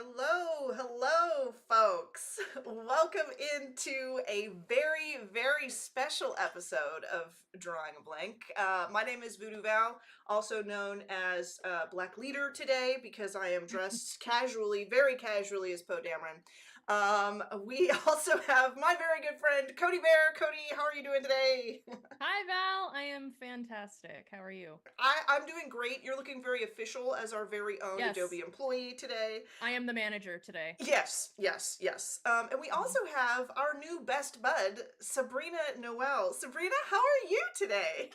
Hello, folks. Welcome into a very, very special episode of Drawing a Blank. My name is VooDoo Val, also known as Black Leader today because I am dressed casually, very casually as Poe Dameron. We also have my very good friend, Cody Bear. Cody, how are you doing today? Hi Val, I am fantastic. How are you? I'm doing great. You're looking very official as our very own Adobe Yes, employee today. I am the manager today. Yes. And we Mhm. also have our new best bud, Sabrina Noel. Sabrina, how are you today?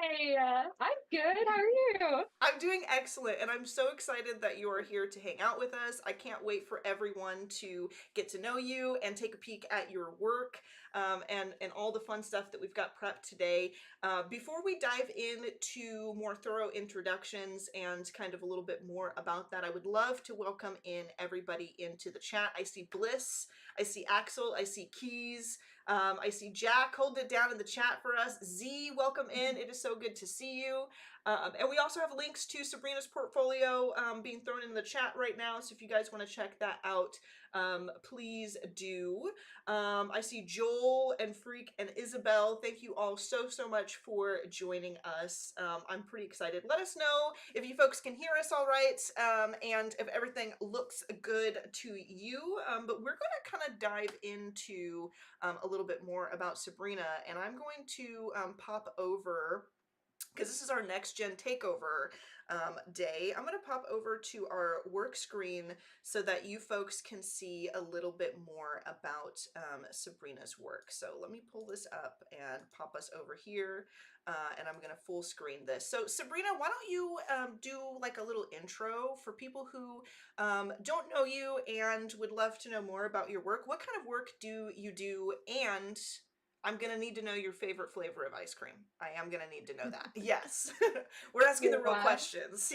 Hey, I'm good. How are you? I'm doing excellent, and I'm so excited that you are here to hang out with us. I can't wait for everyone to get to know you and take a peek at your work, and all the fun stuff that we've got prepped today. Before we dive into more thorough introductions and kind of a little bit more about that, I would love to welcome in everybody into the chat. I see Bliss, I see Axel, I see Keys, I see Jack. Hold it down in the chat for us. Z, welcome in. It is so good to see you. And we also have links to Sabrina's portfolio being thrown in the chat right now. So if you guys want to check that out, please do. I see Joel and Freak and Isabel. Thank you all so much for joining us. I'm pretty excited. Let us know if you folks can hear us all right, and if everything looks good to you. But we're going to kind of dive into a little bit more about Sabrina, and I'm going to pop over, because this is our next gen takeover day. I'm going to pop over to our work screen so that you folks can see a little bit more about Sabrina's work. So let me pull this up and pop us over here, and I'm going to full screen this. So Sabrina, why don't you do like a little intro for people who don't know you and would love to know more about your work. What kind of work do you do? And I'm gonna need to know your favorite flavor of ice cream. I am gonna need to know that. Yes. We're asking the real Wow. questions.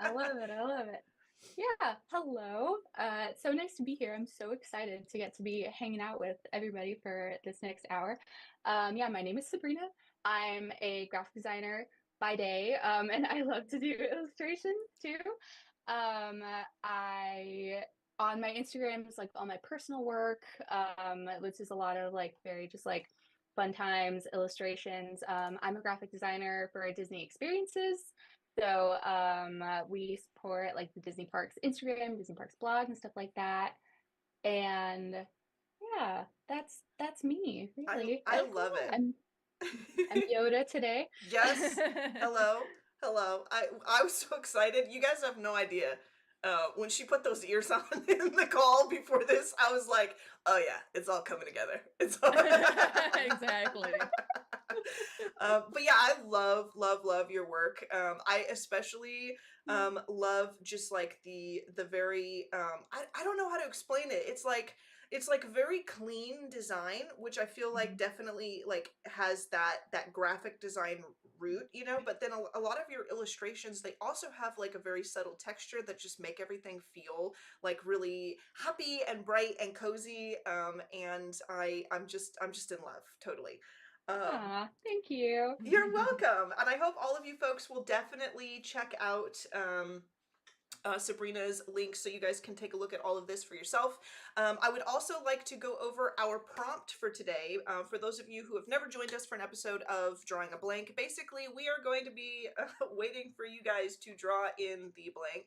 I love it. I love it. Yeah. Hello. So nice to be here. I'm so excited to get to be hanging out with everybody for this next hour. Yeah, my name is Sabrina. I'm a graphic designer by day, and I love to do illustrations too. I on my Instagram is like all my personal work, which is a lot of like very just like fun times, illustrations. I'm a graphic designer for Disney Experiences. So we support like the Disney Parks Instagram, Disney Parks blog, and stuff like that. And yeah, that's me, I really. I Oh, love it. I'm I'm Yoda today. Yes. Hello. I was so excited. You guys have no idea. When she put those ears on in the call before this, I was like, "Oh yeah, it's all coming together. It's all." exactly. But yeah, I love your work. I especially love just like the very I don't know how to explain it. It's like very clean design, which I feel like Mhm. definitely like has that graphic design root, but then a lot of your illustrations, they also have like a very subtle texture that just make everything feel like really happy and bright and cozy. And I'm just in love, totally. Um, Aw, thank you. you're welcome. And I hope all of you folks will definitely check out Sabrina's link so you guys can take a look at all of this for yourself. I would also like to go over our prompt for today. For those of you who have never joined us for an episode of Drawing a Blank, basically we are going to be waiting for you guys to draw in the blank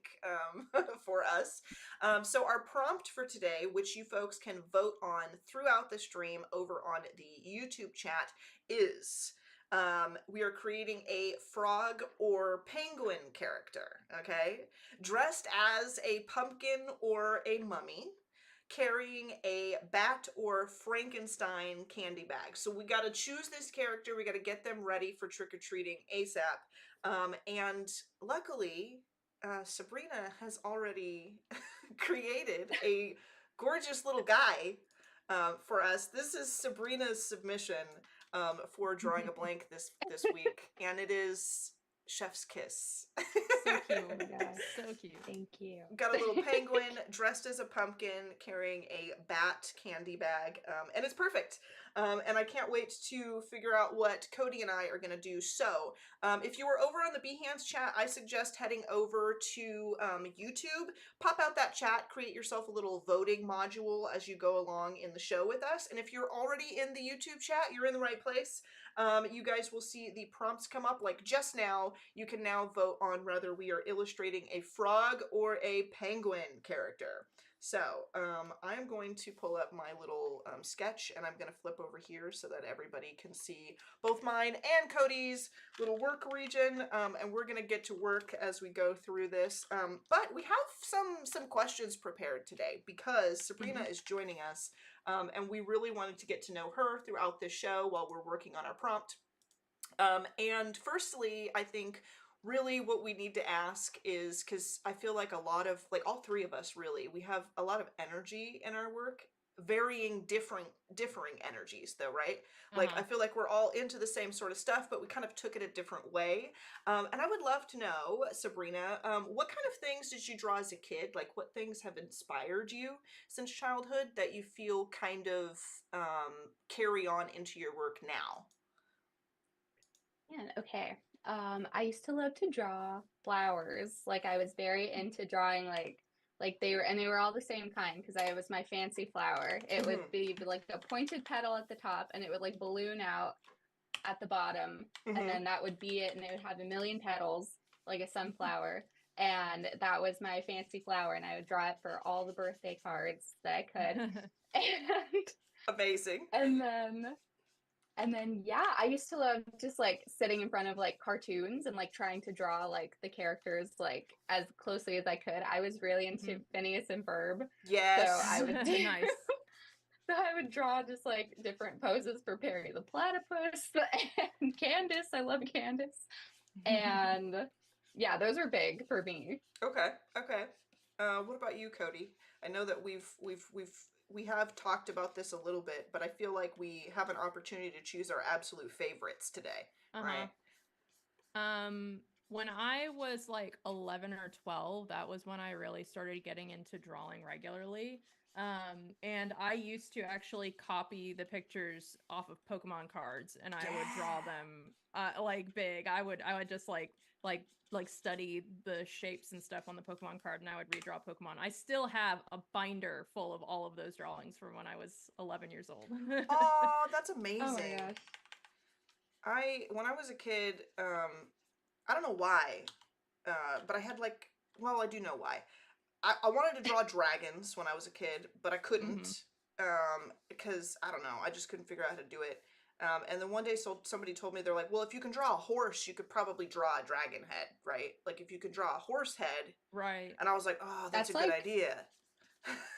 for us. So our prompt for today, which you folks can vote on throughout the stream over on the YouTube chat, is we are creating a frog or penguin character, okay? Dressed as a pumpkin or a mummy, carrying a bat or Frankenstein candy bag. So we got to choose this character. We got to get them ready for trick-or-treating ASAP. And luckily, Sabrina has already created a gorgeous little guy for us. This is Sabrina's submission for Drawing a Blank this week, and it is Chef's Kiss. So cute. Oh my gosh. So cute. Thank you. Got a little penguin dressed as a pumpkin carrying a bat candy bag, and it's perfect. And I can't wait to figure out what Cody and I are going to do. So if you were over on the Behance chat, I suggest heading over to YouTube, pop out that chat, create yourself a little voting module as you go along in the show with us. And if you're already in the YouTube chat, you're in the right place. You guys will see the prompts come up like just now. You can now vote on whether we are illustrating a frog or a penguin character. So I'm going to pull up my little sketch, and I'm going to flip over here so that everybody can see both mine and Cody's little work region, and we're going to get to work as we go through this. But we have some questions prepared today because Sabrina is joining us, and we really wanted to get to know her throughout this show while we're working on our prompt. And firstly, I think really what we need to ask is, because I feel like a lot of, like all three of us really, we have a lot of energy in our work, varying differing energies though, right? Like I feel like we're all into the same sort of stuff, but we kind of took it a different way. And I would love to know, Sabrina, what kind of things did you draw as a kid? Like what things have inspired you since childhood that you feel kind of carry on into your work now? Man, okay. I used to love to draw flowers. Like I was very into drawing like they were all the same kind because I was my fancy flower. It would be like a pointed petal at the top and it would like balloon out at the bottom and then that would be it and it would have a million petals like a sunflower and that was my fancy flower and I would draw it for all the birthday cards that I could. And Amazing. and then yeah, I used to love just like sitting in front of like cartoons and like trying to draw like the characters like as closely as I could. I was really into Phineas and Ferb. Yes. So I would do Nice. so I would draw just like different poses for Perry the Platypus and Candace. I love Candace. And yeah, those are big for me. Okay. What about you, Cody? I know that we have talked about this a little bit, but I feel like we have an opportunity to choose our absolute favorites today, right? When I was like 11 or 12, that was when I really started getting into drawing regularly. And I used to actually copy the pictures off of Pokemon cards and I would draw them like big. I would just like study the shapes and stuff on the Pokemon card and I would redraw Pokemon. I still have a binder full of all of those drawings from when I was 11 years old. Oh, that's amazing. Oh my gosh. When I was a kid, I don't know why, but I had like, well, I do know why. I wanted to draw dragons when I was a kid, but I couldn't, because I don't know, I just couldn't figure out how to do it. And then one day somebody told me, they're like, well, if you can draw a horse, you could probably draw a dragon head, right? Like if you could draw a horse head. Right. And I was like, oh, that's a good like idea.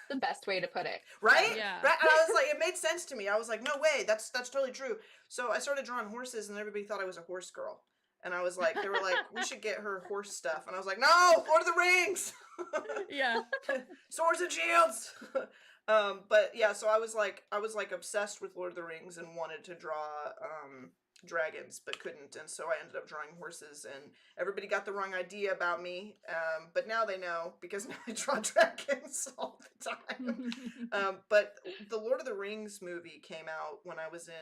the best way to put it. Right? Yeah. Right? And I was like, it made sense to me. I was like, no way, that's totally true. So I started drawing horses and everybody thought I was a horse girl. And I was like, they were like, we should get her horse stuff. And I was like, no, Lord of the Rings. Yeah. Swords and shields. But yeah, so I was like obsessed with Lord of the Rings and wanted to draw dragons, but couldn't. And so I ended up drawing horses and everybody got the wrong idea about me. But now they know because now I draw dragons all the time. But the Lord of the Rings movie came out when I was in,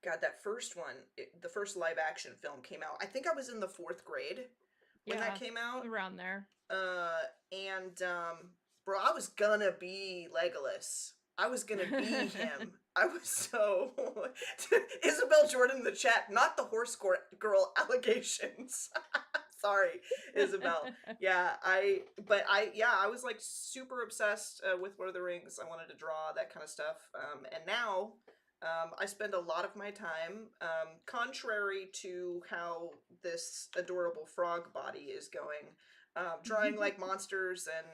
God, that first one, the first live action film came out. I think I was in the 4th grade when that came out. Around there. Bro, I was gonna be Legolas. I was gonna be him. I was so Isabel Jordan in the chat, not the horse girl allegations. Sorry, Isabel. Yeah, I was like super obsessed with Lord of the Rings. I wanted to draw that kind of stuff. And now I spend a lot of my time, contrary to how this adorable frog body is going, drawing like monsters and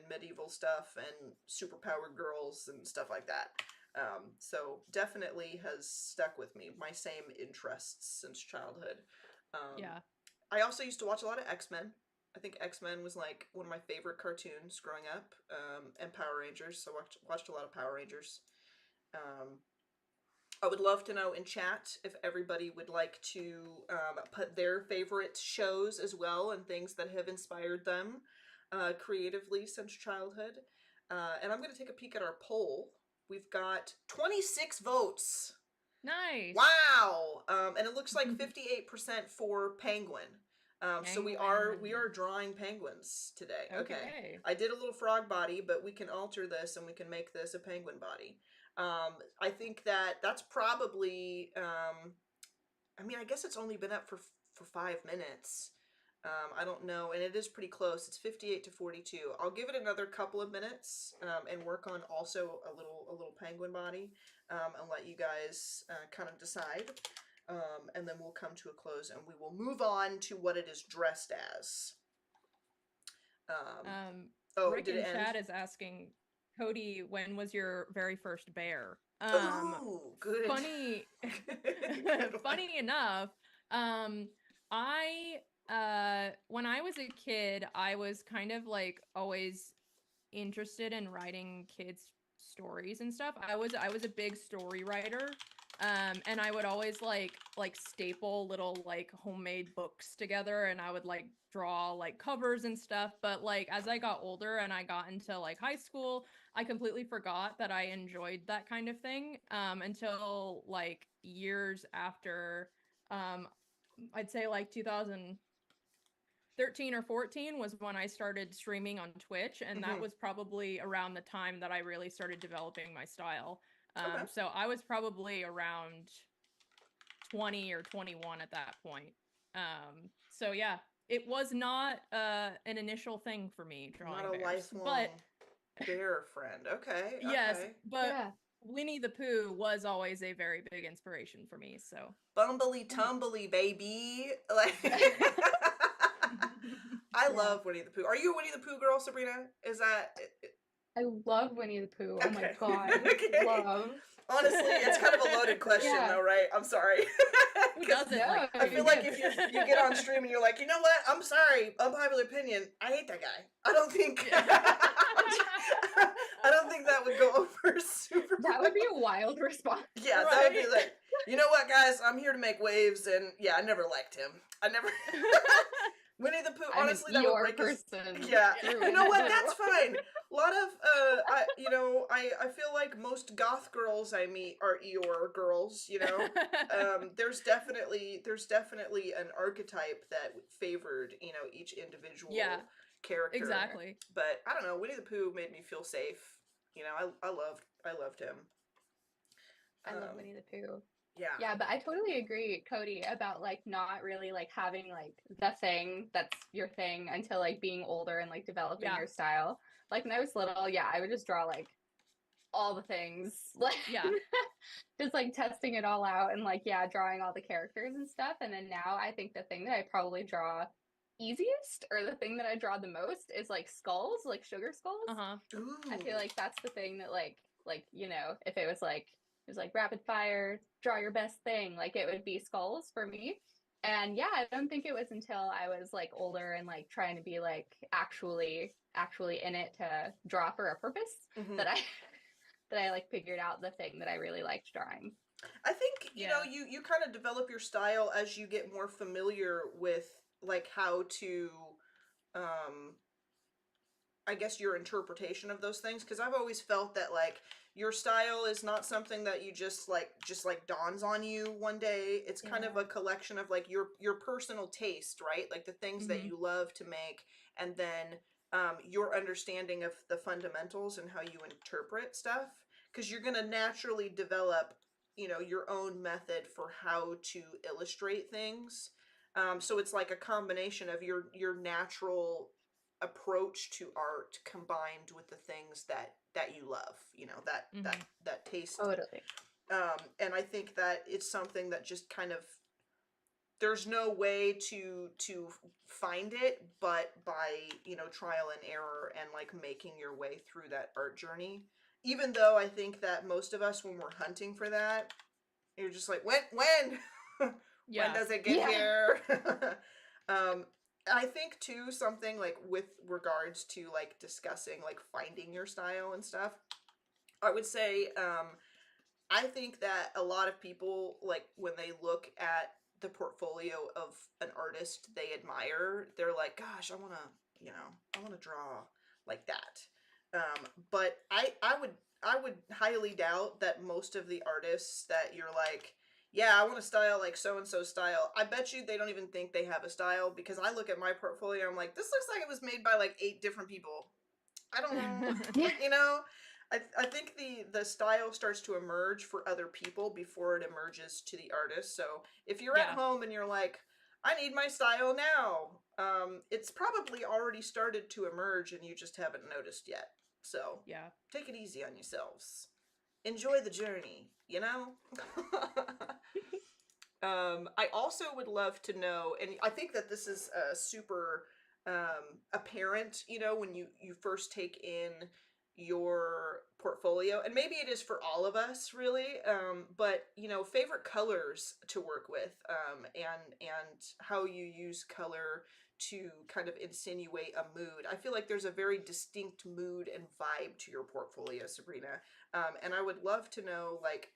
medieval stuff and superpowered girls and stuff like that. So definitely has stuck with me, my same interests since childhood. Yeah. I also used to watch a lot of X-Men. I think X-Men was like one of my favorite cartoons growing up, and Power Rangers. So watched a lot of Power Rangers. I would love to know in chat if everybody would like to put their favorite shows as well and things that have inspired them creatively since childhood. And I'm going to take a peek at our poll. We've got 26 votes. Nice. Wow. And it looks like 58% for penguin. So we are drawing penguins today. Okay. I did a little frog body, but we can alter this and we can make this a penguin body. I think that's probably, I mean, I guess it's only been up for 5 minutes. I don't know, and it is pretty close. It's 58 to 42. I'll give it another couple of minutes and work on also a little penguin body and let you guys kind of decide. And then we'll come to a close and we will move on to what it is dressed as. Rick in chat is asking, Cody, when was your very first bear? Ooh, good. Funny enough, when I was a kid, I was kind of like always interested in writing kids stories and stuff. I was a big story writer. And I would always like staple little like homemade books together, and I would like draw like covers and stuff. But like as I got older and I got into like high school, I completely forgot that I enjoyed that kind of thing until like years after. I'd say like 2013 or 14 was when I started streaming on Twitch, and that was probably around the time that I really started developing my style. So I was probably around 20 or 21 at that point. So yeah, it was not an initial thing for me drawing not a bears, lifelong bear friend. Okay. Yes, but Winnie the Pooh was always a very big inspiration for me. So Bumbly tumbly, baby. Like I love Winnie the Pooh. Are you a Winnie the Pooh girl, Sabrina? Is that? I love Winnie the Pooh. Oh my god. Love. Honestly, it's kind of a loaded question though, right? I'm sorry. Who doesn't like I feel like if you get on stream and you're like, you know what? I'm sorry, unpopular opinion. I hate that guy. I don't think I don't think that would go over super well. That would be a wild response. Yeah, right? That would be like, you know what, guys? I'm here to make waves, and yeah, I never liked him. I never. Winnie the Pooh, honestly, that would break person. Yeah, you know what? That's fine. A lot of, I feel like most goth girls I meet are Eeyore girls. You know, there's definitely an archetype that favored each individual character. Exactly. But I don't know. Winnie the Pooh made me feel safe. You know, I loved him. I love Winnie the Pooh. Yeah, but I totally agree, Cody, about like not really like having like the thing that's your thing until like being older and like developing your style. Like when I was little, I would just draw like all the things, like just like testing it all out and like drawing all the characters and stuff. And then now I think the thing that I probably draw easiest, or the thing that I draw the most, is like skulls, like sugar skulls. I feel like that's the thing that like if it was like rapid fire, draw your best thing, like it would be skulls for me. And I don't think it was until I was like older and like trying to be like actually in it to draw for a purpose that I like figured out the thing that I really liked drawing. I think you know you kind of develop your style as you get more familiar with like how to I guess your interpretation of those things, because I've always felt that like your style is not something that you just like dawns on you one day. It's kind of a collection of like your personal taste, right? Like the things that you love to make, and then your understanding of the fundamentals and how you interpret stuff, because you're going to naturally develop your own method for how to illustrate things. So it's like a combination of your natural approach to art combined with the things that you love, that taste. Totally. And I think that it's something that just kind of, there's no way to find it but by trial and error and like making your way through that art journey. Even though I think that most of us, when we're hunting for that, you're just like, when when does it get here? I think too, something like with regards to like discussing like finding your style and stuff, I would say I think that a lot of people, like, when they look at the portfolio of an artist they admire, they're like, gosh, I want to draw like that. But I would highly doubt that most of the artists that you're like, yeah, I want a style like so and so style. I bet you they don't even think they have a style, because I look at my portfolio, I'm like, this looks like it was made by like 8 different people. I don't know. Yeah. You know, I think the style starts to emerge for other people before it emerges to the artist. So if you're at Yeah. home and you're like, I need my style now, it's probably already started to emerge and you just haven't noticed yet. So Yeah. take it easy on yourselves. Enjoy the journey, you know? I also would love to know, and I think that this is super apparent, you know, when you first take in your portfolio, and maybe it is for all of us, really. But you know, favorite colors to work with, and how you use color to kind of insinuate a mood. I feel like there's a very distinct mood and vibe to your portfolio, Sabrina. And I would love to know, like,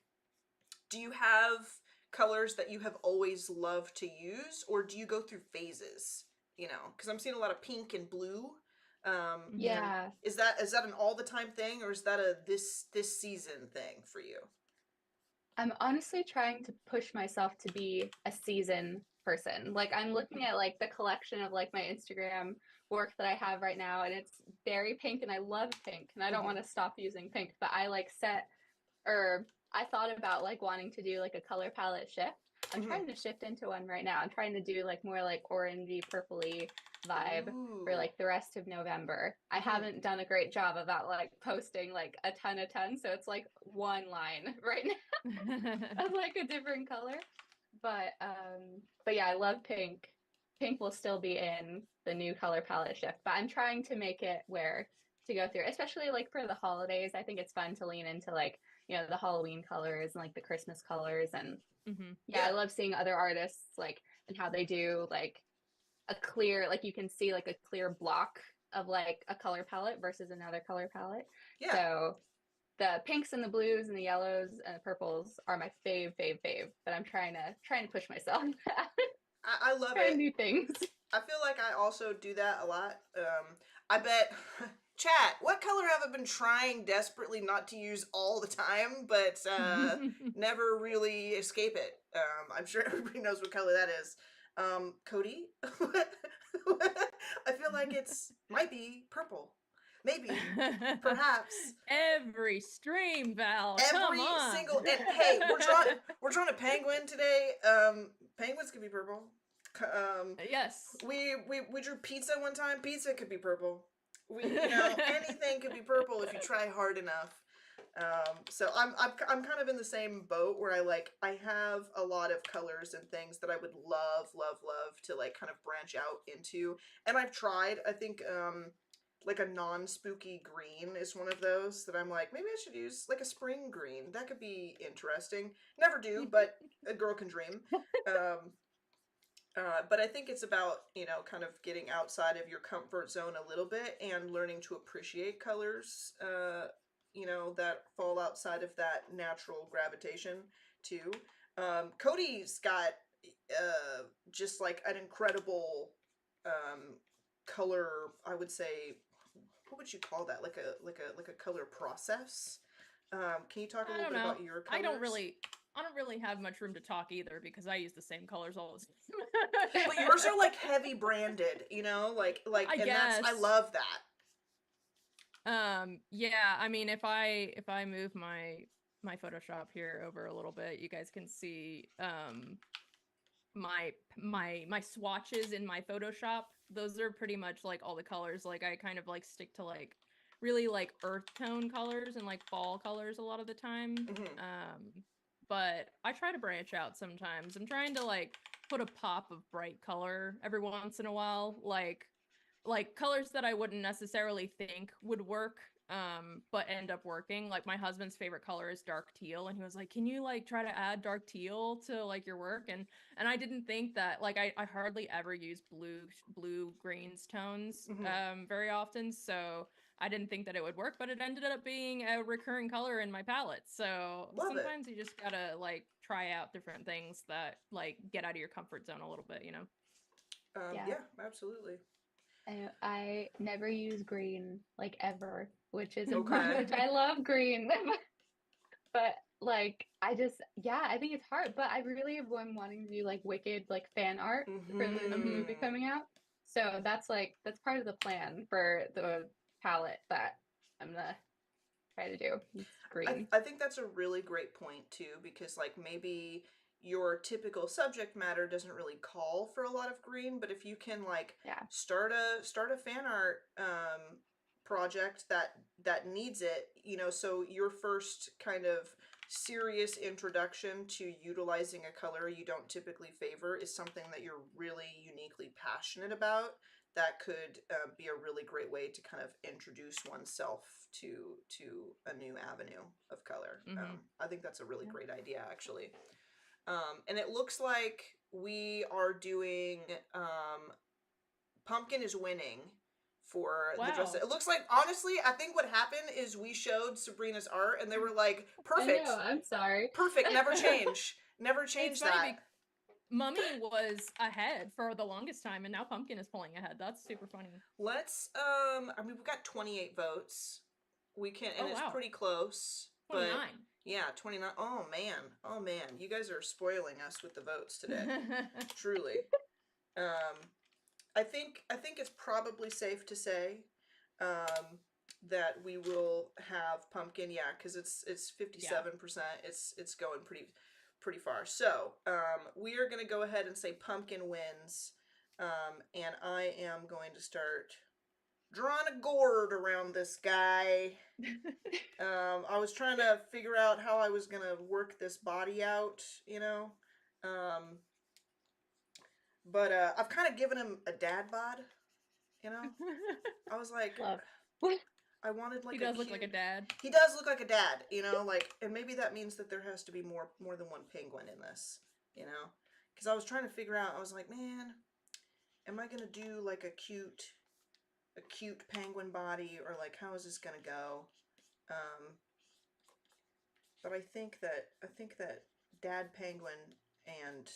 do you have colors that you have always loved to use, or do you go through phases? You know, because I'm seeing a lot of pink and blue. And Yeah. is that an all the time thing, or is that a this season thing for you? I'm honestly trying to push myself to be a season person. Like I'm looking at like the collection of like my Instagram work that I have right now, and it's very pink, and I love pink, and I don't want to stop using pink, but I like set or I thought about like wanting to do like a color palette shift. I'm Mhm. trying to shift into one right now. I'm trying to do like more like orangey, purpley vibe for Ooh. like the rest of November. I Mhm. haven't done a great job about like posting like a ton, so it's like one line right now of like a different color. But yeah, I love pink. Pink will still be in the new color palette shift, but I'm trying to make it where to go through, especially like for the holidays. I think it's fun to lean into like, you know, the Halloween colors and like the Christmas colors. And yeah, I Yeah. love seeing other artists like and how they do like a clear, like you can see like a clear block of like a color palette versus another color palette. Yeah. So the pinks and the blues and the yellows and the purples are my fave. But I'm trying to push myself, I love trying it. new things. I feel like I also do that a lot. I bet, chat, what color have I been trying desperately not to use all the time, but never really escape it? I'm sure everybody knows what color that is. Cody? I feel like it's might be purple. Maybe. Perhaps. Every stream, Val. Come Every on. single, and hey, we're drawing a penguin today. Penguins could be purple. Yes. We drew pizza one time. Pizza could be purple. Anything could be purple if you try hard enough. So I'm kind of in the same boat where I have a lot of colors and things that I would love to like kind of branch out into. And I've tried. I think like a non-spooky green is one of those that I'm like, maybe I should use like a spring green. That could be interesting. Never do, but a girl can dream. Um, but I think it's about, kind of getting outside of your comfort zone a little bit and learning to appreciate colors, that fall outside of that natural gravitation too. Cody's got just like an incredible color, I would say, what would you call that? Like a color process. Can you talk a I little don't bit know. about your I don't colors? really have much room to talk either because I use the same colors all the But yours are like heavy branded, like, I and I guess. love that. Yeah, I mean if I move my Photoshop here over a little bit, you guys can see my swatches in my Photoshop. Those are pretty much like all the colors. Like I kind of like stick to like really like earth tone colors and like fall colors a lot of the time. But I try to branch out sometimes. I'm trying to like put a pop of bright color every once in a while, like colors that I wouldn't necessarily think would work but end up working. Like my husband's favorite color is dark teal, and he was like, can you like try to add dark teal to like your work? And I didn't think that, like I hardly ever use blue greens tones very often, so I didn't think that it would work, but it ended up being a recurring color in my palette. So Love it. sometimes you just gotta like try out different things that like get out of your comfort zone a little bit, you know? Yeah, absolutely. I never use green like ever, which is Okay. which I love green. But like I think it's hard. But I really have been wanting to do like wicked like fan art for the movie Mm-hmm. coming out. So that's part of the plan for the palette that I'm gonna try to do. It's green. I think that's a really great point too, because like maybe your typical subject matter doesn't really call for a lot of green, but if you can like Yeah. start a fan art project that needs it, you know, so your first kind of serious introduction to utilizing a color you don't typically favor is something that you're really uniquely passionate about, that could be a really great way to kind of introduce oneself to a new avenue of color. I think that's a really great idea, actually. And it looks like we are doing Pumpkin is winning for the dress. Wow. It looks like, honestly, I think what happened is we showed Sabrina's art and they were like, I perfect, know. I'm sorry. perfect, never change, never change It's funny that. Mummy was ahead for the longest time, and now Pumpkin is pulling ahead. That's super funny. Let's I mean, we've got 28 votes. We can, and Oh, it's wow. pretty close. 29. But yeah, 29. Oh man, you guys are spoiling us with the votes today. Truly. I think it's probably safe to say that we will have Pumpkin, yeah, because it's 57%. It's going pretty far. So we are gonna go ahead and say Pumpkin wins. And I am going to start drawing a gourd around this guy. I was trying to figure out how I was gonna work this body out, you know. But I've kind of given him a dad bod, you know. I was like, Love. I wanted like He does a look cute... like a dad. He does look like a dad, you know, like, and maybe that means that there has to be more than one penguin in this, you know, because I was trying to figure out. I was like, man, am I gonna do like a cute penguin body, or like how is this gonna go? But I think that dad penguin and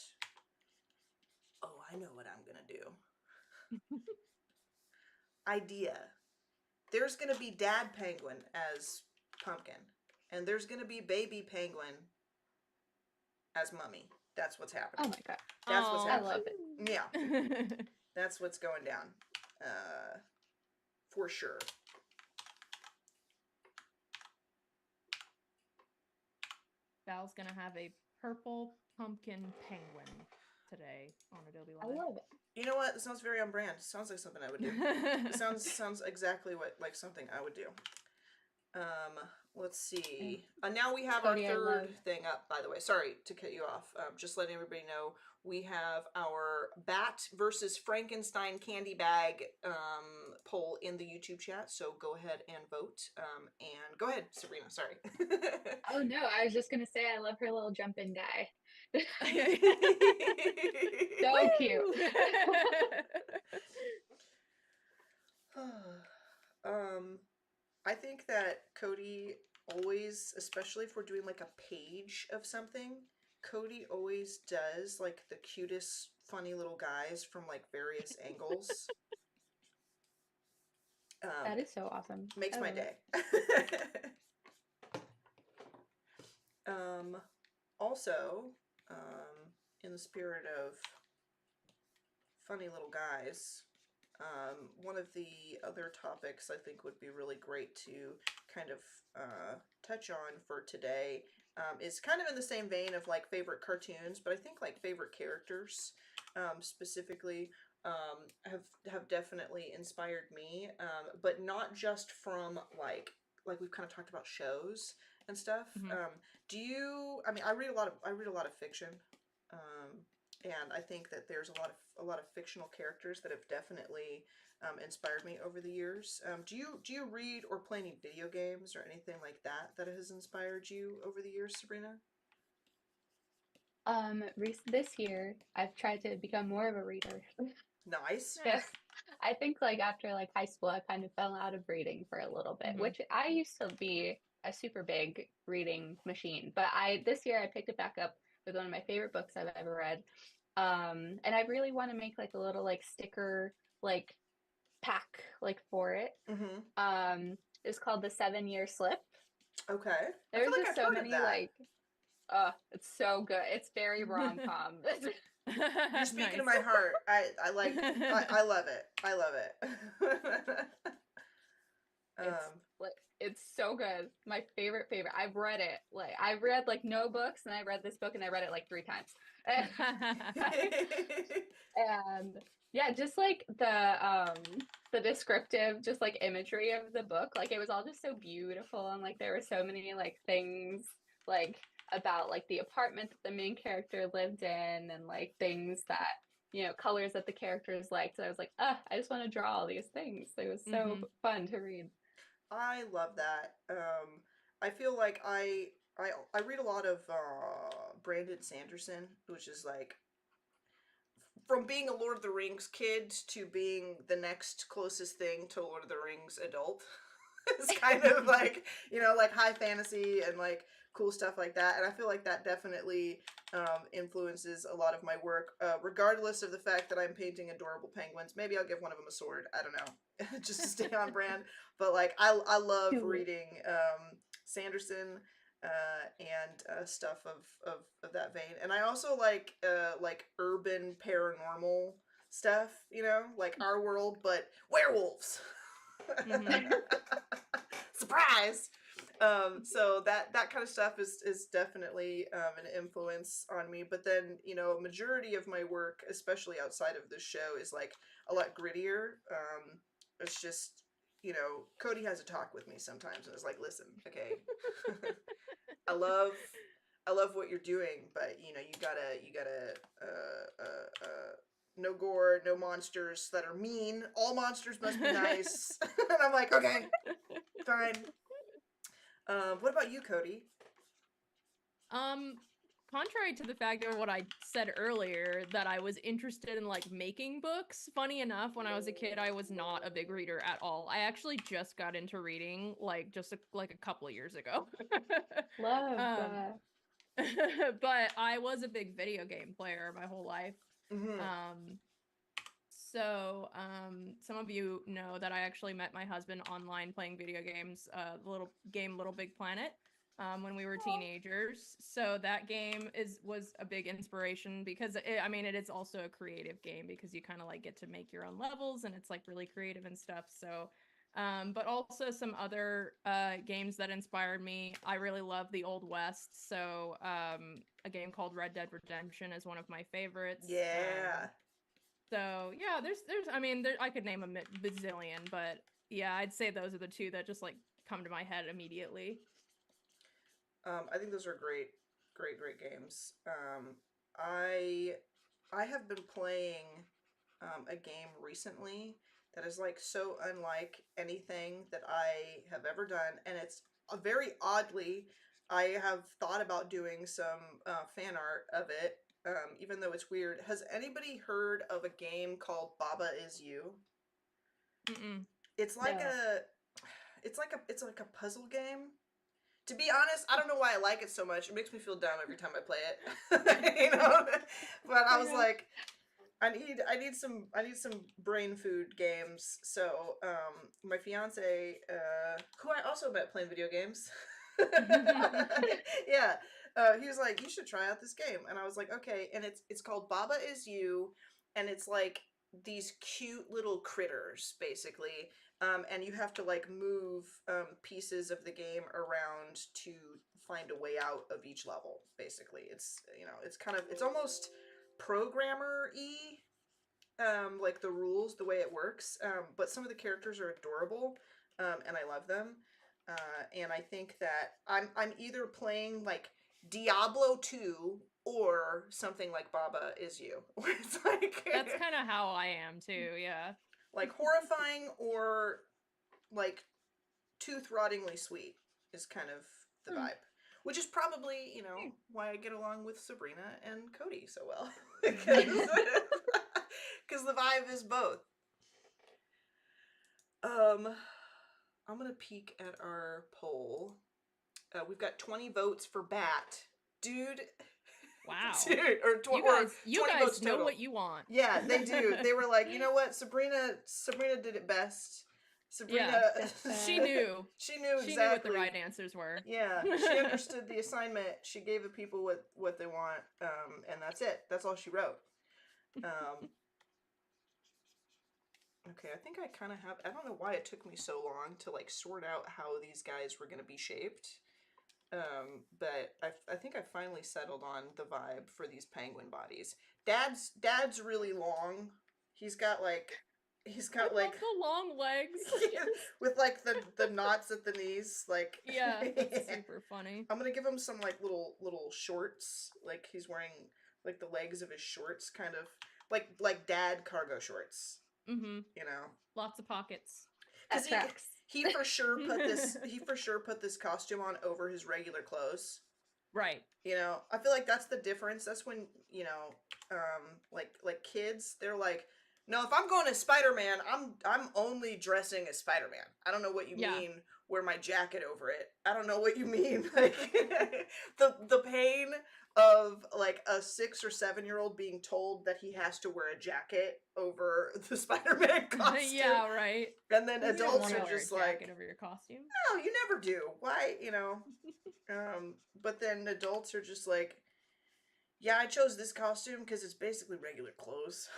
I know what I'm gonna do. Idea. There's gonna be dad penguin as Pumpkin, and there's gonna be baby penguin as Mummy. That's what's happening. Oh my god. That's what's happening. I love it. Yeah. That's what's going down. For sure. Val's gonna have a purple pumpkin penguin today on Adobe Live. I love it. You know what? It sounds very on brand. It sounds like something I would do. It sounds exactly like something I would do. Let's see. Now we have Codi, our third thing up, by the way. Sorry to cut you off. Just letting everybody know, we have our Bat versus Frankenstein candy bag poll in the YouTube chat. So go ahead and vote. And go ahead, Sabrina. Sorry. Oh no, I was just gonna say I love her little jumping guy. So cute. I think that Codi always, especially if we're doing like a page of something, Codi always does like the cutest, funny little guys from like various angles. That is so awesome. Makes my day. Also, in the spirit of funny little guys, one of the other topics I think would be really great to kind of touch on for today is kind of in the same vein of like favorite cartoons, but I think like favorite characters specifically have definitely inspired me, but not just from like we've kind of talked about shows and stuff. Do you? I mean, I read a lot of fiction. And I think that there's a lot of fictional characters that have definitely inspired me over the years. Do you read or play any video games or anything like that has inspired you over the years, Sabrina? This year I've tried to become more of a reader. Nice. Yes. I think like after like high school, I kind of fell out of reading for a little bit, Mhm. which I used to be a super big reading machine. But I this year I picked it back up with one of my favorite books I've ever read. And I really want to make like a little like sticker like pack like for it. Mm-hmm. It's called the 7 Year Slip. Okay. I feel There's like just I've so heard of many that. like it's so good. It's very rom-com. You're speaking to Nice. my heart. I love it. I love it. It's um, like it's so good. My favorite. I've read it. Like I've read like no books and I read this book and I read it like 3 times. And yeah, just like the descriptive just like imagery of the book, like it was all just so beautiful and like there were so many like things like about like the apartment that the main character lived in and like things that colors that the characters liked. So I was like, I just want to draw all these things. It was so Mhm. fun to read. I love that. I feel like I read a lot of Brandon Sanderson, which is like from being a Lord of the Rings kid to being the next closest thing to Lord of the Rings adult. It's kind of like, like high fantasy and like cool stuff like that. And I feel like that definitely influences a lot of my work, regardless of the fact that I'm painting adorable penguins. Maybe I'll give one of them a sword. I don't know, just to stay on brand. But like, I love Do it. reading Sanderson and stuff of that vein. And I also like urban paranormal stuff, like Our World, but werewolves. Mhm. Surprise. So that kind of stuff is definitely an influence on me. But then a majority of my work, especially outside of this show, is like a lot grittier. It's just Cody has a talk with me sometimes, and it's like, listen, okay, I love what you're doing, but you gotta no gore, no monsters that are mean. All monsters must be nice. And I'm like, okay, fine. What about you, Cody? Um, Contrary to the fact of what I said earlier, that I was interested in like making books, funny enough, when I was a kid, I was not a big reader at all. I actually just got into reading like just like a couple of years ago. Love um, that. but I was a big video game player my whole life. Mm-hmm. Some of you know that I actually met my husband online playing video games, the little game Little Big Planet, when we were teenagers. So that game was a big inspiration because it is also a creative game because you kind of like get to make your own levels and it's like really creative and stuff. So, but also some other games that inspired me. I really love the Old West. So, a game called Red Dead Redemption is one of my favorites. Yeah. So yeah, I could name a bazillion, but yeah, I'd say those are the two that just like come to my head immediately. I think those are great games. I have been playing a game recently that is like so unlike anything that I have ever done, and it's very oddly. I have thought about doing some fan art of it, even though it's weird. Has anybody heard of a game called Baba Is You? Mm-mm. It's like No. a, it's like a puzzle game. To be honest, I don't know why I like it so much. It makes me feel dumb every time I play it. But I was Okay. like, I need some brain food games. So my fiance, who I also met playing video games, yeah, he was like, you should try out this game, and I was like, okay. And it's called Baba Is You, and it's like these cute little critters basically. And you have to like move pieces of the game around to find a way out of each level. Basically, it's almost programmer-y, like the rules, the way it works. But some of the characters are adorable, and I love them. And I think that I'm either playing like Diablo 2 or something like Baba Is You, where it's like That's kind of how I am too. Yeah. like horrifying or like tooth-rottingly sweet is kind of the Hmm. vibe. Which is probably, why I get along with Sabrina and Cody so well. Because the vibe is both. I'm gonna peek at our poll. We've got 20 votes for bat. Dude. Wow. Dude, You 20 guys votes know total. what you want. Yeah, they do. They were like, you know what? Sabrina did it best. Sabrina, She knew. She knew exactly. She knew what the right answers were. Yeah, she understood the assignment. She gave the people what they want, and that's it. That's all she wrote. Okay, I think I kind of have. I don't know why it took me so long to like sort out how these guys were going to be shaped. But I think I finally settled on the vibe for these penguin bodies. Dad's really long. He's got like the long legs. with like the knots at the knees, like yeah, that's super funny. I'm gonna give him some like little shorts, like he's wearing like the legs of his shorts, kind of like dad cargo shorts. Mm-hmm. You know, lots of pockets. That tracks. He for sure put this costume on over his regular clothes. Right. You know, I feel like that's the difference. That's when, you know, like kids, they're like, no, if I'm going as Spider-Man, I'm only dressing as Spider-Man. I don't know what you mean, wear my jacket over it. I don't know what you mean. Like the pain of like a 6 or 7-year-old being told that he has to wear a jacket over the Spider-Man costume. Yeah, right. And then adults are just like, over your costume. no, you never do. Why, you know? But then adults are just like, yeah, I chose this costume because it's basically regular clothes.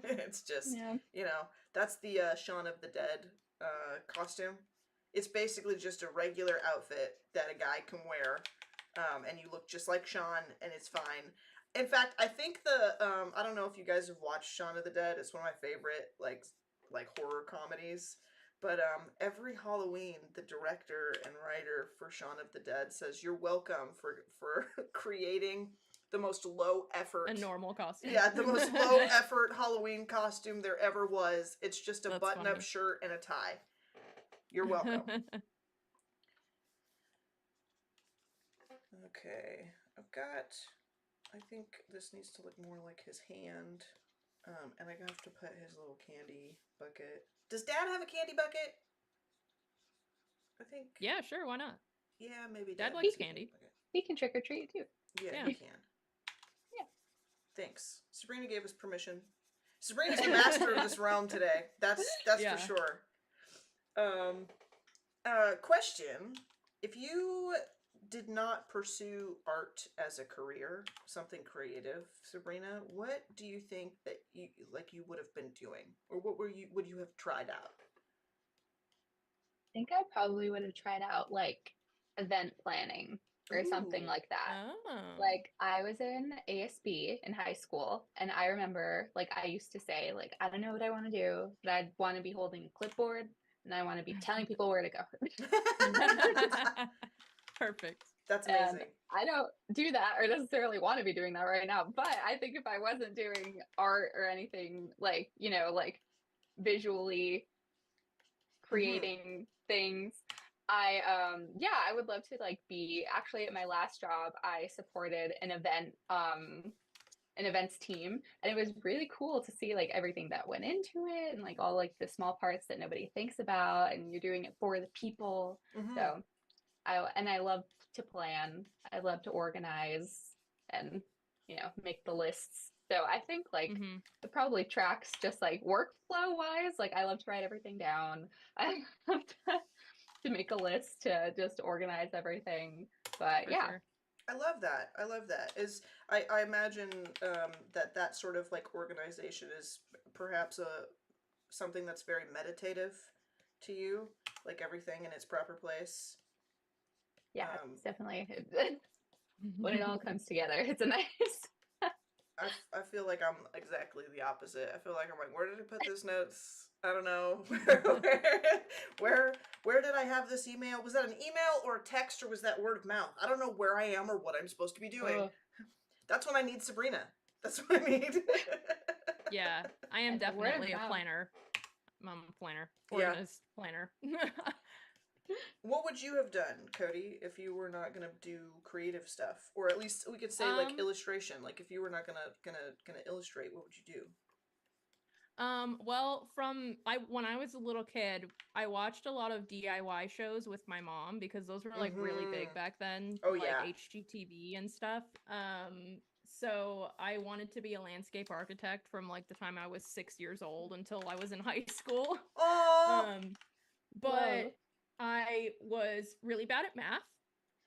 It's just, you know, that's the Shaun of the Dead costume. It's basically just a regular outfit that a guy can wear, and you look just like Shaun, and it's fine. In fact, I think I don't know if you guys have watched Shaun of the Dead. It's one of my favorite like horror comedies. But every Halloween, the director and writer for Shaun of the Dead says, "You're welcome for creating the most low effort, a normal costume." Yeah, the most low effort Halloween costume there ever was. It's just a button-up shirt and a tie. You're welcome." Okay, I've got. I think this needs to look more like his hand, and I have to put his little candy bucket. Does Dad have a candy bucket? I think. Yeah, sure. Why not? Yeah, maybe Dad likes candy. He can trick or treat too. Yeah, he can. Yeah. Thanks. Sabrina gave us permission. Sabrina's the master of this realm today. That's for sure. Question: if you did not pursue art as a career, something creative, Sabrina, what do you think that you would have been doing, or what would you have tried out? I think I probably would have tried out like event planning or something like that. Oh. Like I was in ASB in high school, and I remember like I used to say like I don't know what I want to do, but I'd want to be holding a clipboard and I want to be telling people where to go. Perfect. That's amazing. And I don't do that or necessarily want to be doing that right now, but I think if I wasn't doing art or anything like, you know, like visually creating things, I would love to like be actually at my last job. I supported an events team, and it was really cool to see like everything that went into it and like all like the small parts that nobody thinks about, and you're doing it for the people. So I love to plan. I love to organize and, you know, make the lists. So I think like it probably tracks just like workflow wise. Like I love to write everything down. I love to make a list, to just organize everything. But For yeah. sure. I love that. I imagine that sort of like organization is perhaps something that's very meditative to you, like everything in its proper place. Yeah, it's definitely when it all comes together, it's a nice. I feel like I'm exactly the opposite. I feel like I'm like, where did I put these notes? I don't know. Where did I have this email? Was that an email or a text, or was that word of mouth? I don't know where I am or what I'm supposed to be doing. That's when I need Sabrina. That's what I need. Yeah, I am definitely a planner. I'm a planner. Organized planner. What would you have done, Cody, if you were not gonna do creative stuff, or at least we could say like illustration? Like if you were not gonna illustrate, what would you do? Well, when I was a little kid, I watched a lot of DIY shows with my mom because those were like really big back then, Oh like yeah. HGTV and stuff. So I wanted to be a landscape architect from like the time I was 6 years old until I was in high school. Oh. But I was really bad at math.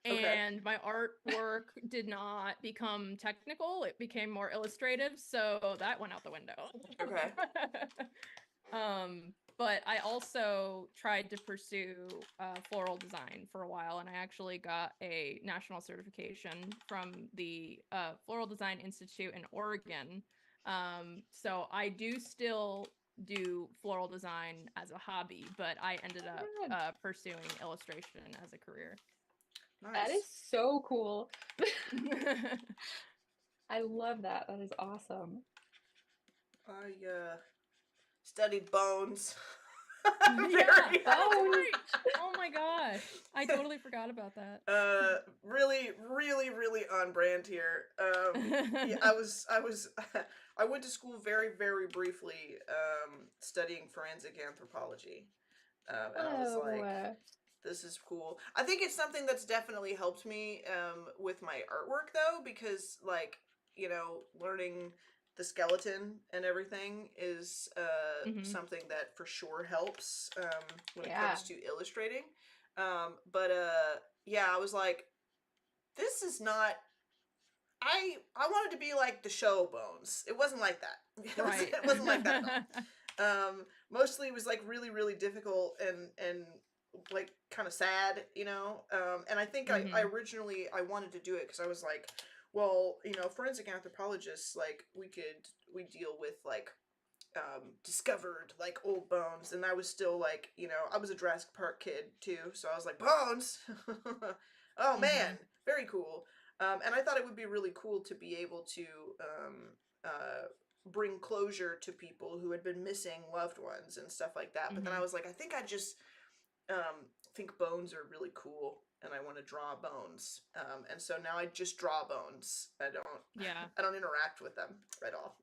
Okay. And my artwork did not become technical. It became more illustrative, so that went out the window. Okay. But I also tried to pursue floral design for a while, and I actually got a national certification from the Floral Design Institute in Oregon. So I do still do floral design as a hobby, but I ended up pursuing illustration as a career. Nice. That is so cool. I love that. That is awesome. I studied bones. Yeah, bones. Oh my gosh, I totally forgot about that. Really, really, really on brand here. Yeah, I went to school very, very briefly, studying forensic anthropology, and I was like, this is cool. I think it's something that's definitely helped me with my artwork though, because like, you know, learning the skeleton and everything is something that for sure helps when it comes to illustrating. But yeah, I was like, this is not. I wanted to be like the show Bones. It wasn't like that. It wasn't like that at all. Mostly it was like really, really difficult and like kind of sad, you know. And I think I originally I wanted to do it because I was like, well, you know, forensic anthropologists, like we deal with like discovered like old bones, and I was still like, you know, I was a Jurassic Park kid too, so I was like, bones. Oh man, very cool. And I thought it would be really cool to be able to bring closure to people who had been missing loved ones and stuff like that. But then I was like, I think I just think bones are really cool, and I want to draw bones. And so now I just draw bones. I don't interact with them at all.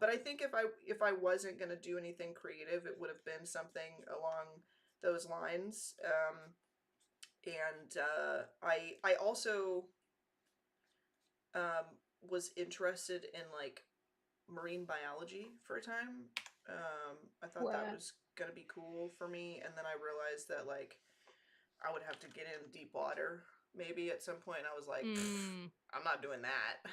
But I think if I wasn't gonna do anything creative, it would have been something along those lines. And I also was interested in like marine biology for a time. I thought that was gonna be cool for me, and then I realized that like I would have to get in deep water maybe at some point, and I was like, I'm not doing that.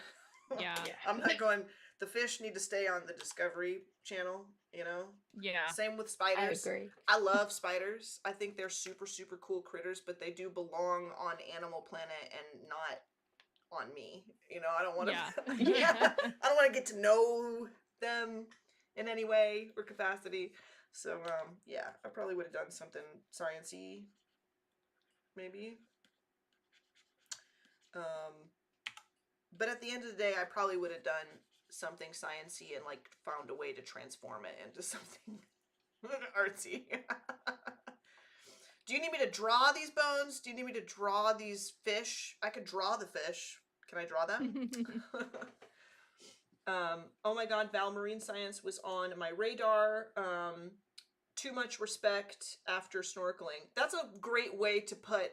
Yeah. I'm not going. The fish need to stay on the Discovery Channel, you know? Yeah. Same with spiders. I agree. I love spiders. I think they're super, super cool critters, but they do belong on Animal Planet and not on me. You know, I don't want to. Yeah. I don't want to get to know them in any way or capacity. So, yeah, I probably would have done something science-y, maybe. But at the end of the day, I probably would have done something sciencey and like found a way to transform it into something artsy. Do you need me to draw these bones? Do you need me to draw these fish? I could draw the fish. Can I draw them? Oh my god, Val, marine science was on my radar. Too much respect after snorkeling. That's a great way to put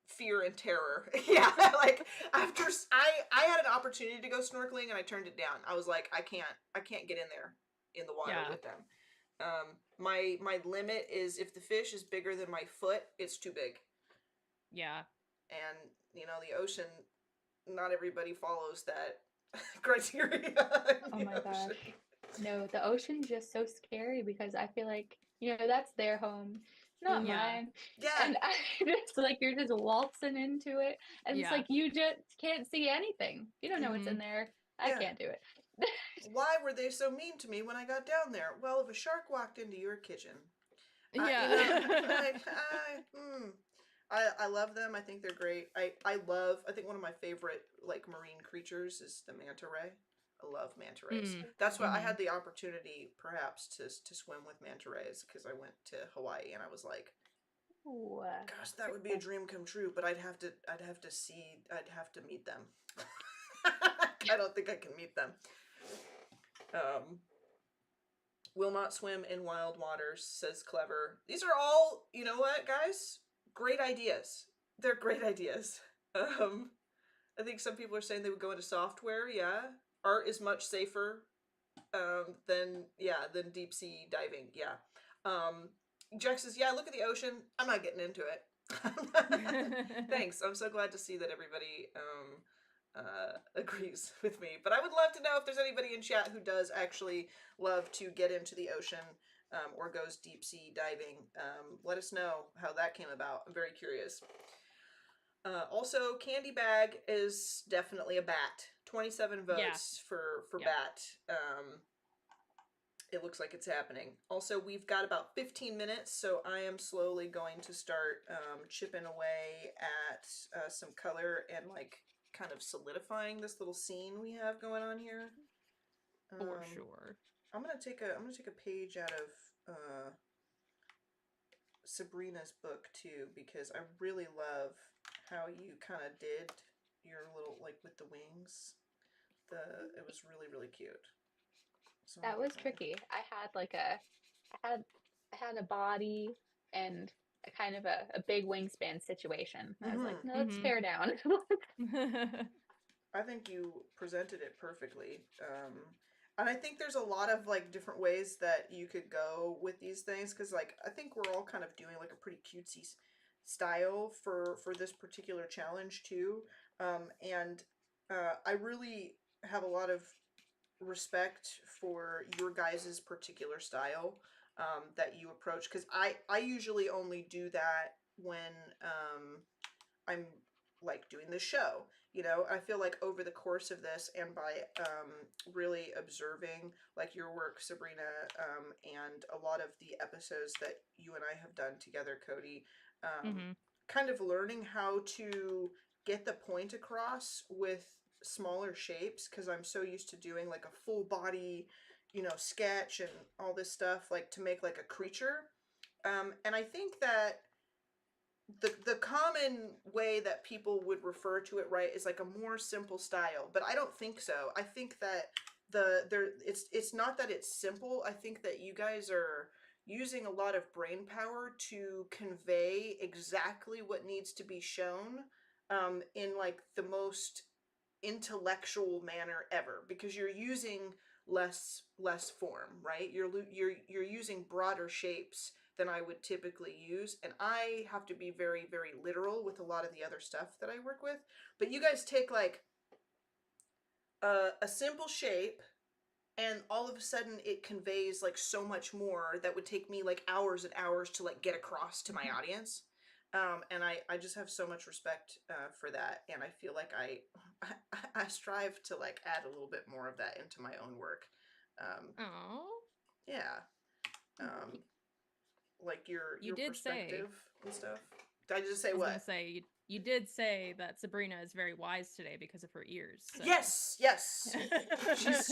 fear and terror. Yeah, like after I had an opportunity to go snorkeling and I turned it down. I was like, I can't get in there in the water with them. My limit is if the fish is bigger than my foot, it's too big. Yeah. And you know, the ocean, not everybody follows that criteria. Oh my gosh. No, the ocean's just so scary because I feel like, you know, that's their home, not mine. Yeah. And I just like, you're just waltzing into it. And it's like, you just can't see anything. You don't know what's in there. I can't do it. Why were they so mean to me when I got down there? Well, if a shark walked into your kitchen. Yeah. You know, I love them. I think they're great. I think one of my favorite like marine creatures is the manta ray. I love manta rays. That's why I had the opportunity perhaps to swim with manta rays because I went to Hawaii and I was like, gosh, that would be a dream come true, but I'd have to meet them. I don't think I can meet them. Um, will not swim in wild waters, says Clever. These are all, you know what, guys? Great ideas. They're great ideas. I think some people are saying they would go into software. Yeah, art is much safer than deep sea diving. Yeah. Jack says, yeah, look at the ocean. I'm not getting into it. Thanks. I'm so glad to see that everybody agrees with me. But I would love to know if there's anybody in chat who does actually love to get into the ocean or goes deep sea diving. Let us know how that came about. I'm very curious. Also, Candy Bag is definitely a bat. 27 votes for bat. It looks like it's happening. Also, we've got about 15 minutes, so I am slowly going to start chipping away at some color and like kind of solidifying this little scene we have going on here. For sure. I'm gonna take a page out of Sabrina's book too, because I really love how you kind of did your little, like with the wings. It was really, really cute. So that was tricky. I had a body and a kind of a big wingspan situation. I was like, no, let's pare down. I think you presented it perfectly. And I think there's a lot of like different ways that you could go with these things, because like I think we're all kind of doing like a pretty cutesy style for this particular challenge too. And I really have a lot of respect for your guys's particular style that you approach, because I usually only do that when I'm like doing the show. You know, I feel like over the course of this and by really observing like your work, Sabrina, and a lot of the episodes that you and I have done together, Cody, kind of learning how to get the point across with smaller shapes, because I'm so used to doing like a full body, you know, sketch and all this stuff, like to make like a creature. And I think that the common way that people would refer to it, right, is like a more simple style, but I don't think so. I think that it's not that it's simple. I think that you guys are using a lot of brain power to convey exactly what needs to be shown in like the most intellectual manner ever, because you're using less form, right? You're using broader shapes than I would typically use, and I have to be very, very literal with a lot of the other stuff that I work with. But you guys take like a simple shape, and all of a sudden it conveys like so much more that would take me like hours and hours to like get across to my audience. And I just have so much respect for that, and I feel like I strive to like add a little bit more of that into my own work. Yeah. Like your perspective and stuff. Did I just say what? I was gonna say you did say that Sabrina is very wise today because of her ears. So. Yes.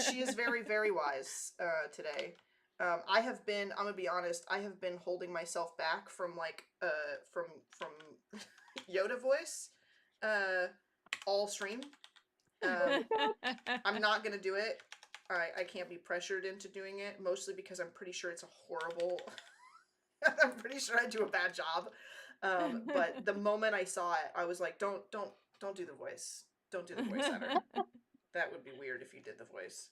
She is very, very wise today. I'm gonna be honest, I have been holding myself back from like from Yoda voice all stream. I'm not gonna do it. I can't be pressured into doing it, mostly because I'm pretty sure it's a horrible I'm pretty sure I do a bad job. But the moment I saw it, I was like, don't do the voice. Don't do the voice ever. That would be weird if you did the voice.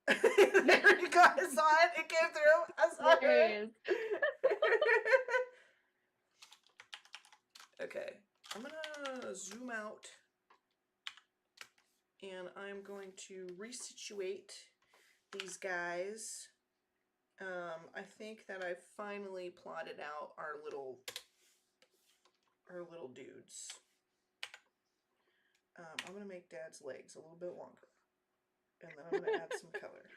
There you go. I saw it. It came through. I saw it. Okay. I'm gonna zoom out, and I'm going to resituate these guys. I think that I've finally plotted out our little dudes. I'm gonna make Dad's legs a little bit longer, and then I'm gonna add some color.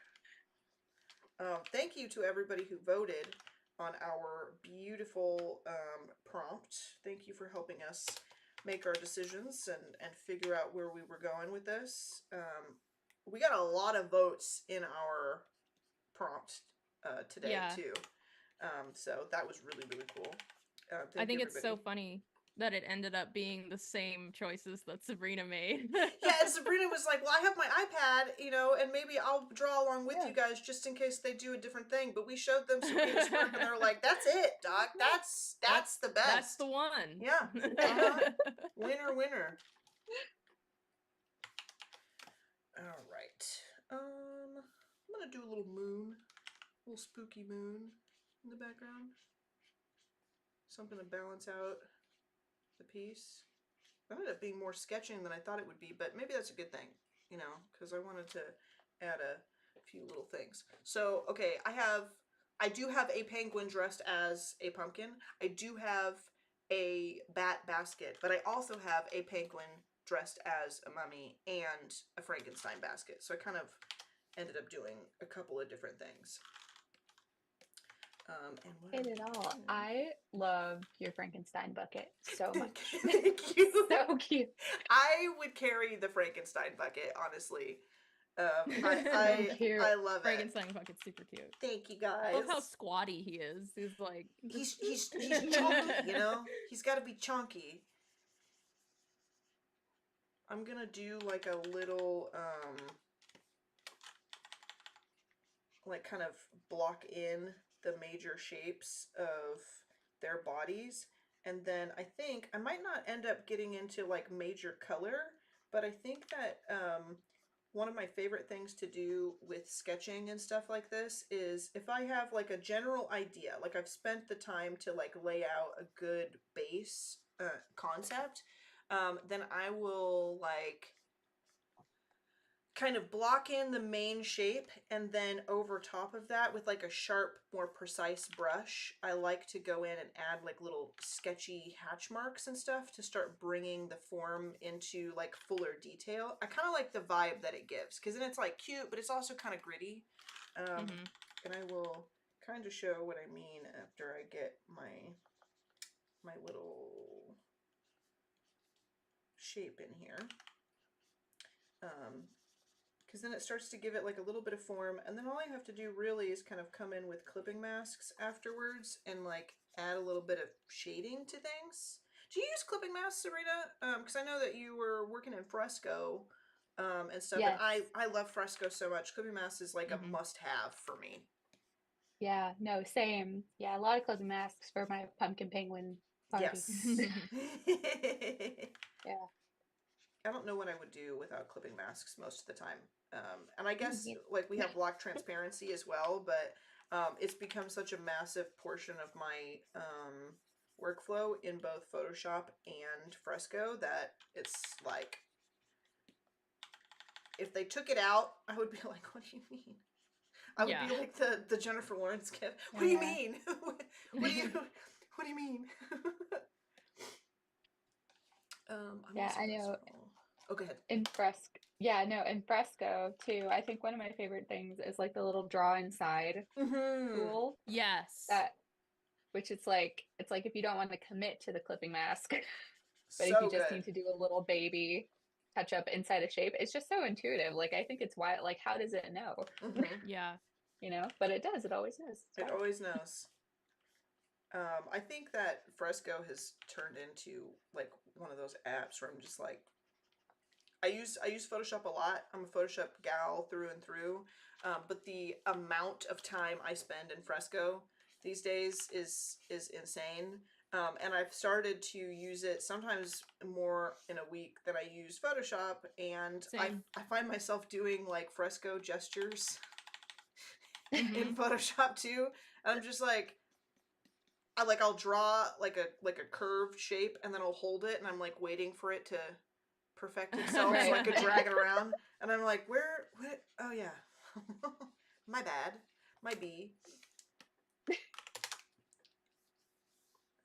Thank you to everybody who voted on our beautiful prompt. Thank you for helping us make our decisions and figure out where we were going with this. We got a lot of votes in our prompt today too. So that was really, really cool. I think it's so funny that it ended up being the same choices that Sabrina made. Yeah, and Sabrina was like, well, I have my iPad, you know, and maybe I'll draw along with you guys just in case they do a different thing. But we showed them Sabrina's work, and they were like, that's it, Doc. That's the best. That's the one. Yeah. Winner, winner. All right. I'm gonna do a little moon, a little spooky moon in the background. Something to balance out the piece. That ended up being more sketching than I thought it would be, but maybe that's a good thing, you know, because I wanted to add a few little things. So, okay, I do have a penguin dressed as a pumpkin. I do have a bat basket, but I also have a penguin dressed as a mummy and a Frankenstein basket. So I kind of ended up doing a couple of different things. And what Hit it all. I love your Frankenstein bucket so much. Thank you. So cute. I would carry the Frankenstein bucket, honestly. Cute. I love it. Frankenstein bucket's super cute. Thank you I guys. love how squatty he is. He's like he's chunky, you know? He's got to be chunky. I'm gonna do like a little like kind of block in the major shapes of their bodies, and then I think I might not end up getting into like major color, but I think that one of my favorite things to do with sketching and stuff like this is if I have like a general idea, like I've spent the time to like lay out a good base concept, then I will like kind of block in the main shape, and then over top of that with like a sharp, more precise brush, I like to go in and add like little sketchy hatch marks and stuff to start bringing the form into like fuller detail. I kind of like the vibe that it gives, because then it's like cute, but it's also kind of gritty. And I will kind of show what I mean after I get my little shape in here. Because then it starts to give it like a little bit of form, and then all I have to do really is kind of come in with clipping masks afterwards and like add a little bit of shading to things. Do you use clipping masks, Sabrina? Because I know that you were working in Fresco and stuff, Yes. and I love Fresco so much. Clipping masks is like a must-have for me. Yeah, no, same. Yeah, a lot of clipping masks for my pumpkin penguin party. Yes. Yeah. I don't know what I would do without clipping masks most of the time. And I guess like we have block transparency as well, but it's become such a massive portion of my workflow in both Photoshop and Fresco that it's like, if they took it out, I would be like, what do you mean? I would be like the Jennifer Lawrence gift. What do you mean? What do you mean? I know. Oh, go ahead. In Fresco too. I think one of my favorite things is like the little draw inside tool. Yes. Which it's like if you don't want to commit to the clipping mask, but So if you just need to do a little baby touch up inside a shape, it's just so intuitive. Like I think it's why, like, how does it know? Yeah. You know, but it does. It always knows. It always knows. I think that Fresco has turned into like one of those apps where I'm just like, I use Photoshop a lot. I'm a Photoshop gal through and through. But the amount of time I spend in Fresco these days is insane. And I've started to use it sometimes more in a week than I use Photoshop, and I find myself doing like Fresco gestures in Photoshop too. And I'm just like, I'll draw like a curved shape, and then I'll hold it, and I'm like waiting for it to perfect itself so I could drag it around. And I'm like, what? Oh yeah, my bad, my B.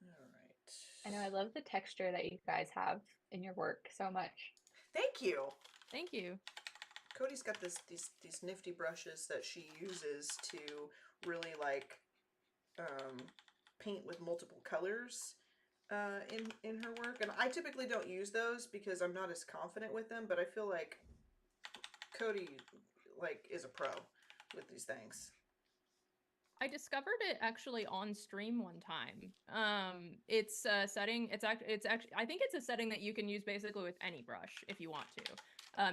All right. I know. I love the texture that you guys have in your work so much. Thank you. Thank you. Cody's got these nifty brushes that she uses to really like paint with multiple colors in her work, and I typically don't use those because I'm not as confident with them, but I feel like Cody like is a pro with these things. I discovered it actually on stream one time. It's a setting. It's actually. I think it's a setting that you can use basically with any brush if you want to.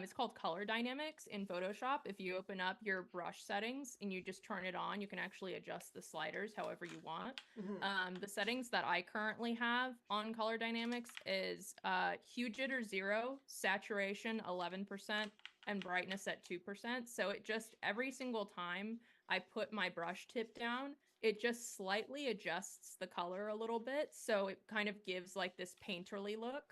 It's called color dynamics in Photoshop. If you open up your brush settings and you just turn it on, you can actually adjust the sliders however you want. The settings that I currently have on color dynamics is hue jitter 0, saturation 11%, and brightness at 2%. So it just every single time I put my brush tip down, it just slightly adjusts the color a little bit. So it kind of gives like this painterly look.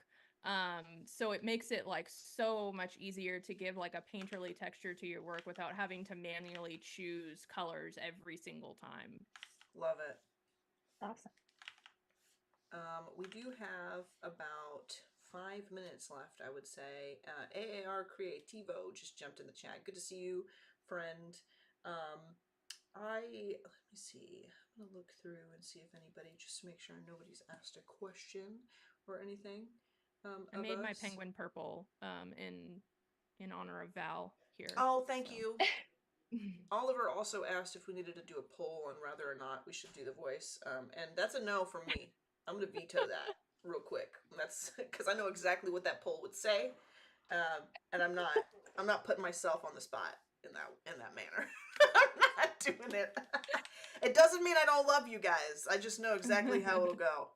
So it makes it like so much easier to give like a painterly texture to your work without having to manually choose colors every single time. Love it. Awesome. We do have about 5 minutes left, I would say. AAR Creativo just jumped in the chat. Good to see you, friend. Let me see. I'm gonna look through and see if anybody, just to make sure nobody's asked a question or anything. I made my penguin purple in honor of Val here. Oh, thank you. Oliver also asked if we needed to do a poll on whether or not we should do the voice, and that's a no from me. I'm gonna veto that real quick. That's because I know exactly what that poll would say, and I'm not putting myself on the spot in that manner. I'm not doing it. It doesn't mean I don't love you guys. I just know exactly how it'll go.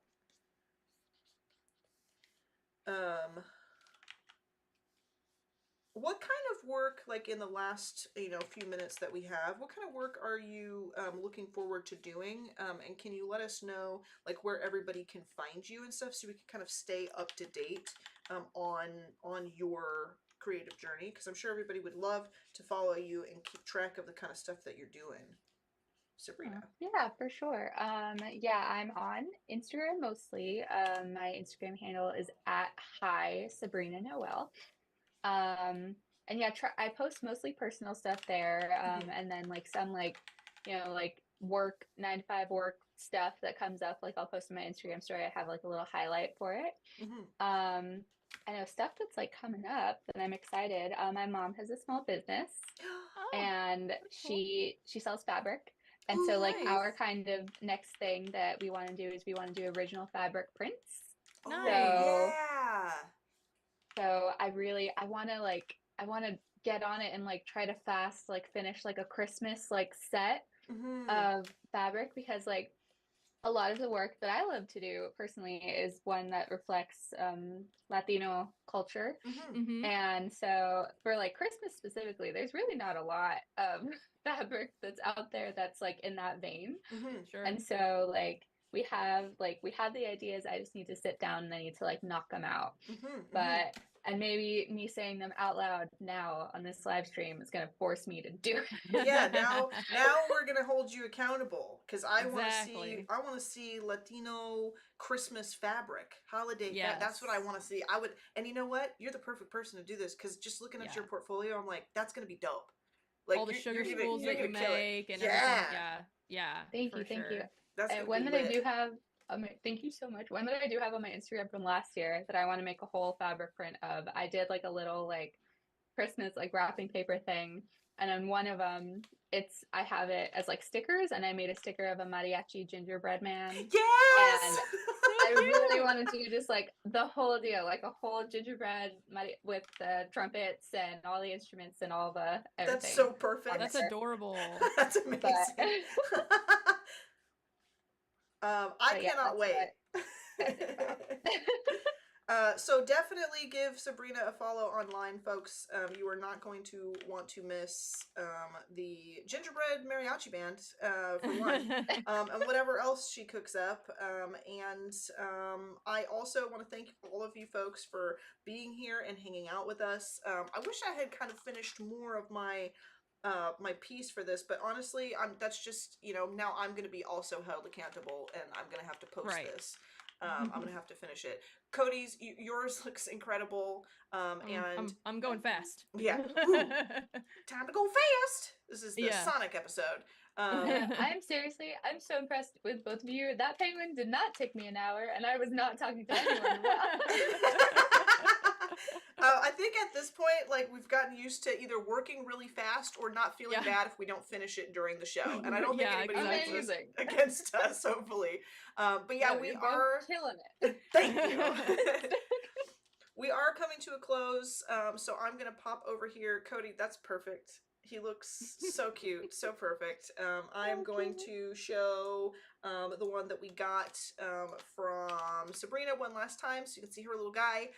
What kind of work, like in the last, few minutes that we have, what kind of work are you looking forward to doing? And can you let us know, like, where everybody can find you and stuff, so we can kind of stay up to date on your creative journey? Because I'm sure everybody would love to follow you and keep track of the kind of stuff that you're doing. Sabrina. Yeah, for sure. Yeah, I'm on Instagram mostly. My Instagram handle is at hi Sabrina Noel. And yeah, I post mostly personal stuff there. And then like some like work 9 to 5 work stuff that comes up. Like I'll post on my Instagram story. I have like a little highlight for it. I know stuff that's like coming up and I'm excited. My mom has a small business and she sells fabric. And so like nice. our kind of next thing that we want to do is we want to do original fabric prints. Nice. So I want to get on it and like try to fast like finish like a Christmas like set of fabric, because like a lot of the work that I love to do personally is one that reflects Latino culture. And so for like Christmas specifically, there's really not a lot of fabric that's out there that's like in that vein. Sure. And so like we have the ideas. I just need to sit down and I need to like knock them out. But and maybe me saying them out loud now on this live stream is going to force me to do it. Yeah, now we're going to hold you accountable, because I want to see Latino Christmas fabric, holiday. Yes. That's what I want to see. And you know what? You're the perfect person to do this, because just looking at your portfolio, I'm like, that's going to be dope. Like all the sugar schools you make and everything. Yeah. Thank you. That's one that I do have. Thank you so much. One that I do have on my Instagram from last year that I want to make a whole fabric print of. I did like a little like Christmas like wrapping paper thing, and on one of them, I have it as like stickers, and I made a sticker of a mariachi gingerbread man. Yes. And I really wanted to do just like the whole deal, like a whole gingerbread with the trumpets and all the instruments and all the everything. That's so perfect. That's adorable. That's amazing. I cannot wait. So definitely give Sabrina a follow online, folks. You are not going to want to miss the gingerbread mariachi band for one, and whatever else she cooks up. And I also want to thank all of you folks for being here and hanging out with us. I wish I had kind of finished more of my piece for this, but honestly, that's just, now I'm going to be also held accountable, and I'm going to have to post this. I'm going to have to finish it. Cody's, yours looks incredible. And I'm going fast. Yeah. Ooh, time to go fast. This is the Sonic episode. I'm so impressed with both of you. That penguin did not take me an hour, and I was not talking to anyone. I think at this point, like, we've gotten used to either working really fast or not feeling Yeah. bad if we don't finish it during the show. And I don't think Yeah, anybody exactly. holds this Amazing. against us, hopefully. But yeah, No, we you're both are. killing it. Thank you. We are coming to a close, so I'm gonna pop over here. Cody, that's perfect. He looks so cute, so perfect. I am going to show the one that we got from Sabrina one last time, so you can see her little guy.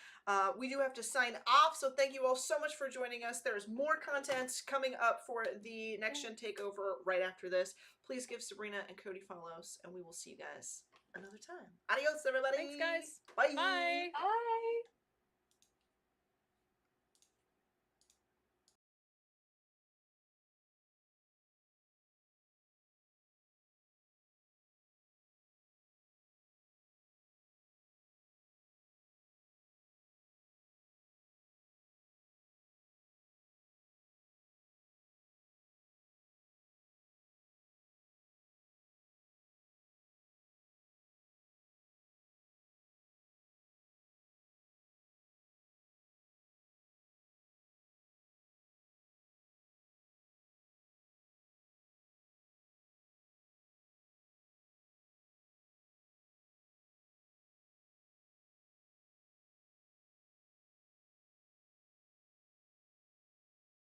We do have to sign off, so thank you all so much for joining us. There's more content coming up for the Next Gen Takeover right after this. Please give Sabrina and Cody follows, and we will see you guys another time. Adios, everybody. Thanks, guys. Bye. Bye. Bye.